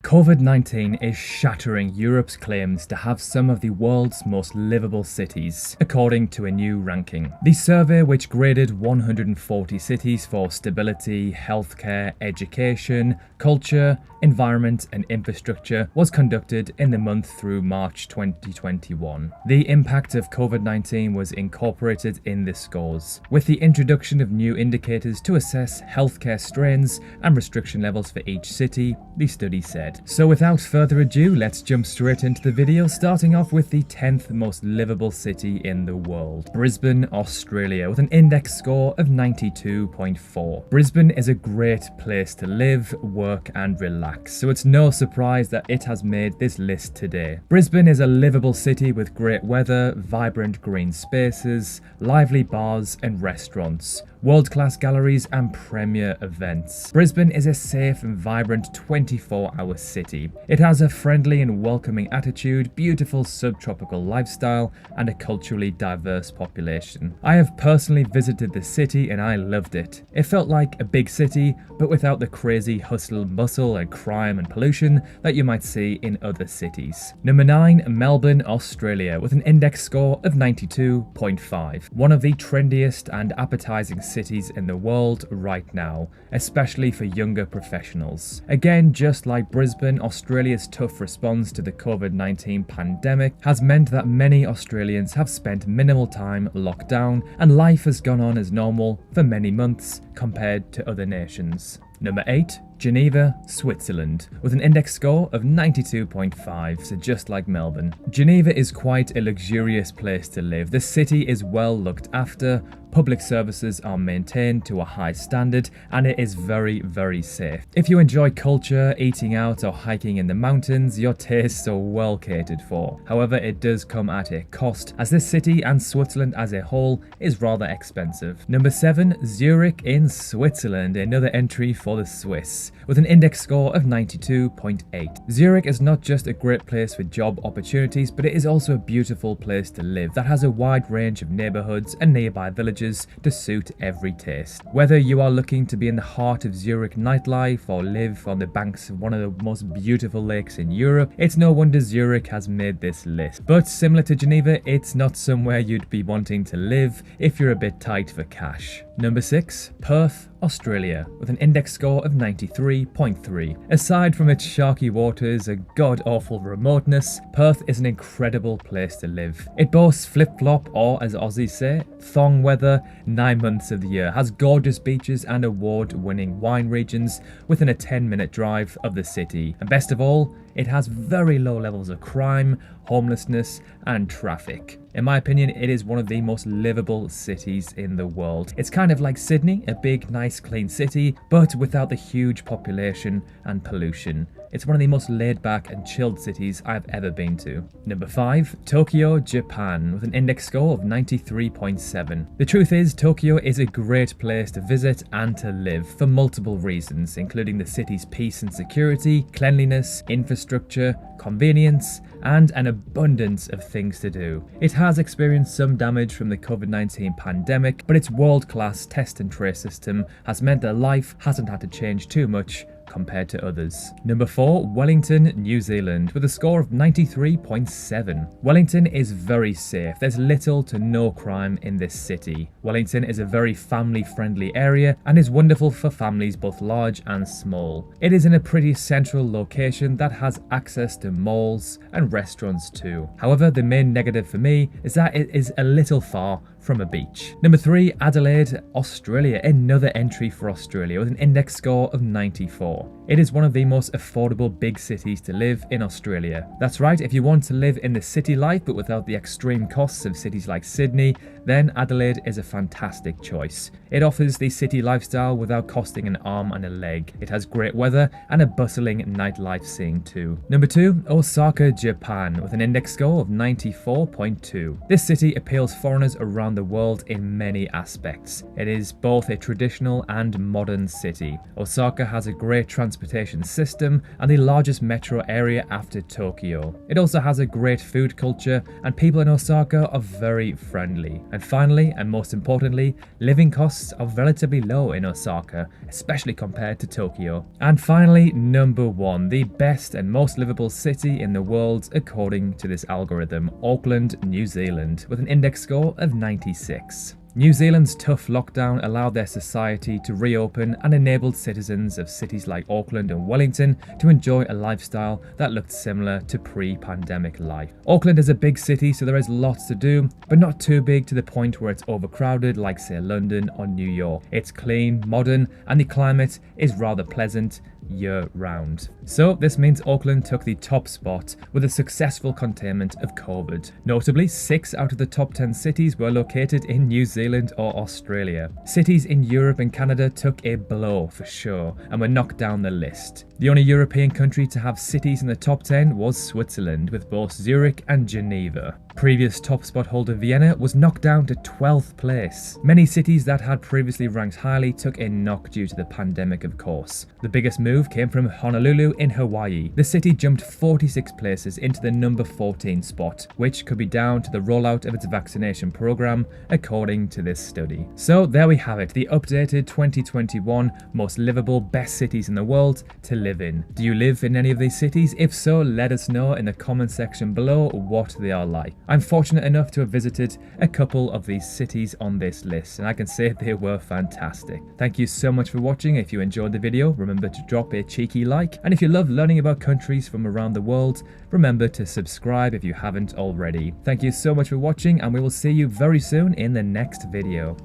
COVID-19 is shattering Europe's claims to have some of the world's most livable cities, according to a new ranking. The survey, which graded 140 cities for stability, healthcare, education, culture, environment and infrastructure, was conducted in the month through March 2021. The impact of COVID-19 was incorporated in the scores, with the introduction of new indicators to assess healthcare strains and restriction levels for each city, the study said. So without further ado, let's jump straight into the video, starting off with the 10th most livable city in the world, Brisbane, Australia, with an index score of 92.4. Brisbane is a great place to live, work and relax, so it's no surprise that it has made this list today. Brisbane is a livable city with great weather, vibrant green spaces, lively bars and restaurants, world-class galleries and premier events. Brisbane is a safe and vibrant 24-hour city. It has a friendly and welcoming attitude, beautiful subtropical lifestyle, and a culturally diverse population. I have personally visited the city and I loved it. It felt like a big city, but without the crazy hustle and bustle and crime and pollution that you might see in other cities. Number 9, Melbourne, Australia, with an index score of 92.5. One of the trendiest and appetizing cities in the world right now, especially for younger professionals. Again, just like Brisbane, Australia's tough response to the COVID-19 pandemic has meant that many Australians have spent minimal time locked down and life has gone on as normal for many months compared to other nations. Number 8, Geneva, Switzerland, with an index score of 92.5, so just like Melbourne. Geneva is quite a luxurious place to live. The city is well looked after, public services are maintained to a high standard, and it is very, very safe. If you enjoy culture, eating out or hiking in the mountains, your tastes are well catered for. However, it does come at a cost, as this city and Switzerland as a whole is rather expensive. Number 7, Zurich in Switzerland, another entry for the Swiss, with an index score of 92.8. Zurich is not just a great place for job opportunities, but it is also a beautiful place to live that has a wide range of neighbourhoods and nearby villages to suit every taste. Whether you are looking to be in the heart of Zurich nightlife or live on the banks of one of the most beautiful lakes in Europe, it's no wonder Zurich has made this list. But similar to Geneva, it's not somewhere you'd be wanting to live if you're a bit tight for cash. Number 6, Perth, Australia, with an index score of 93.3. Aside from its sharky waters and god-awful remoteness, Perth is an incredible place to live. It boasts flip-flop, or as Aussies say, thong weather 9 months of the year, has gorgeous beaches and award-winning wine regions within a 10-minute drive of the city. And best of all, it has very low levels of crime, homelessness and traffic. In my opinion, it is one of the most livable cities in the world. It's kind of like Sydney, a big, nice, clean city, but without the huge population and pollution. It's one of the most laid-back and chilled cities I've ever been to. Number 5, Tokyo, Japan, with an index score of 93.7. The truth is, Tokyo is a great place to visit and to live for multiple reasons, including the city's peace and security, cleanliness, infrastructure, convenience, and an abundance of things to do. It has experienced some damage from the COVID-19 pandemic, but its world-class test and trace system has meant that life hasn't had to change too much compared to others. Number 4, Wellington, New Zealand, with a score of 93.7. Wellington is very safe. There's little to no crime in this city. Wellington is a very family-friendly area and is wonderful for families both large and small. It is in a pretty central location that has access to malls and restaurants too. However, the main negative for me is that it is a little far from a beach. Number 3, Adelaide, Australia, another entry for Australia with an index score of 94. It is one of the most affordable big cities to live in Australia. That's right, if you want to live in the city life but without the extreme costs of cities like Sydney, then Adelaide is a fantastic choice. It offers the city lifestyle without costing an arm and a leg. It has great weather and a bustling nightlife scene too. Number 2, Osaka, Japan, with an index score of 94.2. This city appeals foreigners around the world in many aspects. It is both a traditional and modern city. Osaka has a great transportation system and the largest metro area after Tokyo. It also has a great food culture, and people in Osaka are very friendly. And finally, and most importantly, living costs are relatively low in Osaka, especially compared to Tokyo. And finally, number 1, the best and most livable city in the world according to this algorithm, Auckland, New Zealand, with an index score of 96. New Zealand's tough lockdown allowed their society to reopen and enabled citizens of cities like Auckland and Wellington to enjoy a lifestyle that looked similar to pre-pandemic life. Auckland is a big city, so there is lots to do, but not too big to the point where it's overcrowded like, say, London or New York. It's clean, modern, and the climate is rather pleasant year-round. So this means Auckland took the top spot with a successful containment of COVID. Notably, 6 out of the top 10 cities were located in New Zealand or Australia. Cities in Europe and Canada took a blow for sure and were knocked down the list. The only European country to have cities in the top 10 was Switzerland, with both Zurich and Geneva. Previous top spot holder Vienna was knocked down to 12th place. Many cities that had previously ranked highly took a knock due to the pandemic, of course. The biggest move came from Honolulu in Hawaii. The city jumped 46 places into the number 14 spot, which could be down to the rollout of its vaccination program, according to this study. So there we have it, the updated 2021 most livable best cities in the world to live in. Do you live in any of these cities? If so, let us know in the comment section below what they are like. I'm fortunate enough to have visited a couple of these cities on this list, and I can say they were fantastic. Thank you so much for watching. If you enjoyed the video, remember to drop a cheeky like, and if you love learning about countries from around the world, remember to subscribe if you haven't already. Thank you so much for watching, and we will see you very soon in the next video.